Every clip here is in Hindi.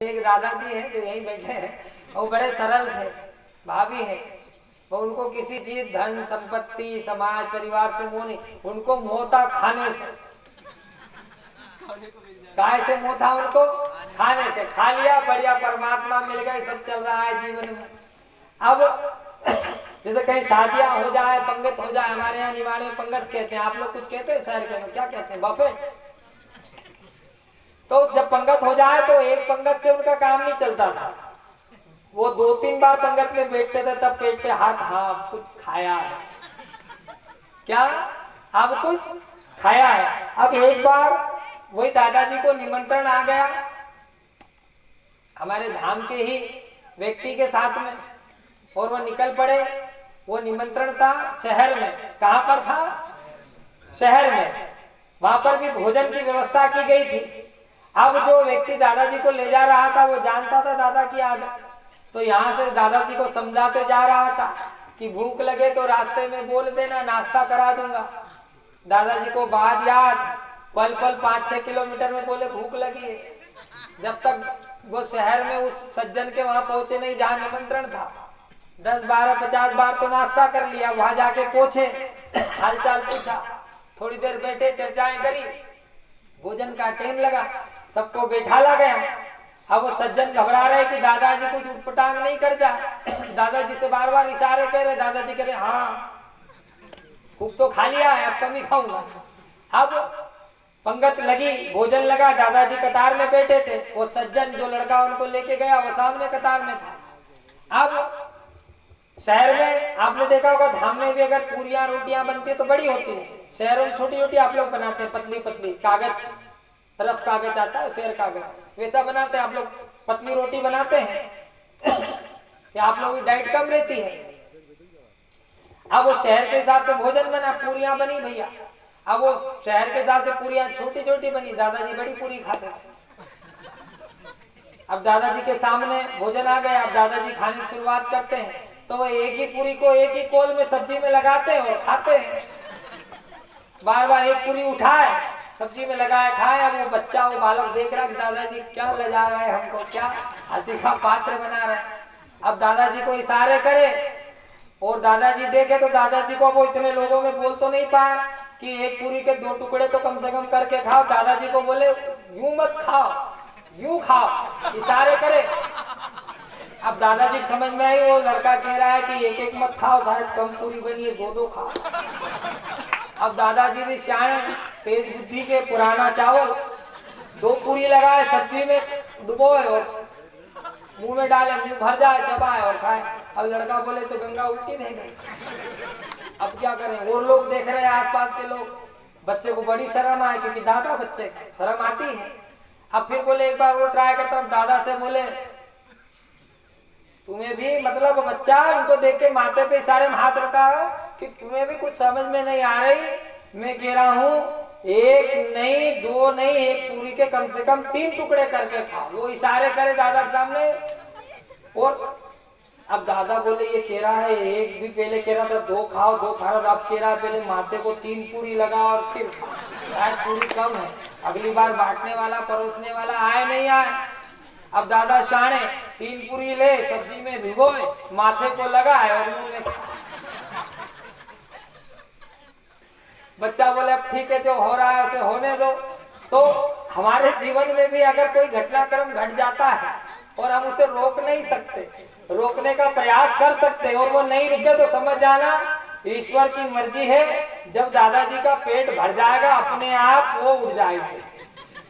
एक दादाजी हैं जो यहीं बैठे हैं, वो बड़े सरल थे, भाभी हैं। वो उनको किसी चीज, धन संपत्ति, समाज परिवार से मोह नहीं, उनको मोह था खाने से। काय से मोह था उनको? खाने से। खा लिया, बढ़िया, परमात्मा मिल गए, सब चल रहा है जीवन में। अब जैसे कहीं शादियां हो जाए, पंगत हो जाए, हमारे यहाँ निवाड़े में पंगत कहते हैं, आप लोग कुछ कहते हैं शहर के में, क्या कहते हैं? बफे। तो जब पंगत हो जाए तो एक पंगत से उनका काम नहीं चलता था, वो 2-3 बार पंगत में बैठते थे, तब पेट पे हाथ, हाँ कुछ खाया है, क्या अब कुछ खाया है। अब एक बार वही दादाजी को निमंत्रण आ गया हमारे धाम के ही व्यक्ति के साथ में, और वो निकल पड़े। वो निमंत्रण था शहर में। कहां पर था? शहर में। वहां पर भी भोजन की व्यवस्था की गई थी। अब जो व्यक्ति दादाजी को ले जा रहा था वो जानता था दादा की आदत, तो यहाँ से दादाजी को समझाते जा रहा था कि भूख लगे तो रास्ते में बोल देना, नाश्ता करा दूंगा। दादाजी को बात याद, पल पल 5-6 किलोमीटर में बोले भूख लगी है। जब तक वो शहर में उस सज्जन के वहां पहुंचे नहीं जहाँ निमंत्रण था, 10, 12, 50 बार तो नाश्ता कर लिया। वहां जाके पूछे, हालचाल पूछा, थोड़ी देर बैठे, चर्चाएं करी, भोजन का टाइम लगा, सबको बैठाला गया। अब वो सज्जन घबरा रहे कि दादाजी कुछ उठपटांग नहीं कर जाए। दादाजी से बार बार इशारे कह रहे, दादाजी कह रहे हाँ खूब तो खा लिया है, अब कम ही खाऊंगा। अब पंगत लगी, भोजन लगा, दादाजी कतार में बैठे थे। वो सज्जन जो लड़का उनको लेके गया वो सामने कतार में था। अब शहर में आपने देखा होगा, धाम में भी अगर पूरियां रोटियां बनती है तो बड़ी होती है, शहरों में छोटी छोटी आप लोग बनाते हैं, पतली पतली, कागज, रफ कागज आता है, फेयर कागज, वैसा बनाते हैं आप लोग। पतली रोटी बनाते हैं या आप लोगों की डाइट कम रहती है। अब वो शहर के हिसाब से भोजन बना, पूरियां बनी भैया। अब वो शहर के हिसाब से पूरियां छोटी छोटी बनी, दादाजी बड़ी पूरी खाते थे। अब दादाजी के सामने भोजन आ गया, अब दादाजी खाने की शुरुआत करते हैं तो वो एक ही पूरी को एक ही कोल में सब्जी में लगाते हैं और खाते हैं। बार बार एक पूरी उठाए, सब्जी में लगाए, खाए। अब वो बच्चा, वो बालक देख रहा है दादाजी क्या लजा रहा है, हमको क्या हंसी का पात्र बना रहा है। अब दादाजी को इशारे करे और दादाजी देखे तो दादाजी को वो इतने लोगों में बोल तो नहीं पाए कि एक पूरी के 2 टुकड़े तो कम से कम करके खाओ। दादाजी को बोले यूं मत खाओ, यूं खाओ, इशारे करे। अब दादाजी समझ में आई, वो लड़का कह रहा है कि एक एक मत खाओ, शायद कम पूरी बनी है, 2-2 खाओ। अब दादाजी भी सियाने, तेज बुद्धि के, पुराना चावल, 2 पूरी लगाए, सब्जी में डुबोए और मुंह में डाले, मुंह भर जाए, चबाए और खाए। अब लड़का बोले तो गंगा उल्टी नहीं गई, अब क्या करें? और लोग देख रहे हैं, आसपास के लोग। बच्चे को बड़ी शर्म आए क्योंकि दादा बच्चे शर्म आती है। अब फिर बोले एक बार वो ट्राई करता, दादा से बोले तुम्हें भी मतलब बच्चा, उनको देख के माथे पे इशारे में हाथ रखा है कि तुम्हें भी कुछ समझ में नहीं आ रही। मैं कह रहा हूँ 1 नहीं 2 नहीं, एक पूरी के कम से कम 3 टुकड़े करके खाओ। वो इशारे करे दादा के सामने। और अब दादा बोले ये कह रहा है, एक भी पहले कह रहा था 2 खाओ 2 खा रहा था, अब कह रहा है पहले माथे को 3 पूरी लगा और फिर शायद पूरी कम है, अगली बार बांटने वाला परोसने वाला आए नहीं आए। अब दादा शाने 3 पूरी ले, सब्जी में भिगोए, माथे को लगाए और मुंह में। बच्चा बोले अब ठीक है, जो हो रहा है उसे होने दो। तो हमारे जीवन में भी अगर कोई घटनाक्रम घट जाता है और हम उसे रोक नहीं सकते, रोकने का प्रयास कर सकते और वो नहीं रुके तो समझ जाना ईश्वर की मर्जी है। जब दादाजी का पेट भर जाएगा अपने आप वो उठ जाएंगे,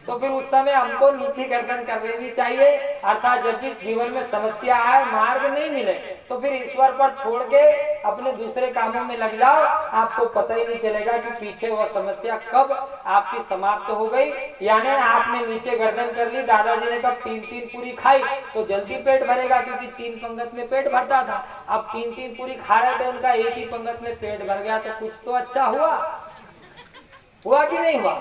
तो फिर उस समय हमको नीची गर्दन कर देनी चाहिए। अर्थात जब भी जीवन में समस्या आए, मार्ग नहीं मिले, तो फिर ईश्वर पर छोड़ के अपने दूसरे कामों में लग जाओ। आपको पता ही नहीं चलेगा कि पीछे वह समस्या कब आपकी समाप्त हो गई। यानी आपने नीचे गर्दन कर ली, दादाजी ने कब 3-3 पूरी खाई तो जल्दी पेट भरेगा, क्योंकि 3 पंगत में पेट भरता था। अब 3-3 पूरी खा रहे थे, उनका एक ही पंगत में पेट भर गया, तो कुछ तो अच्छा हुआ कि नहीं हुआ?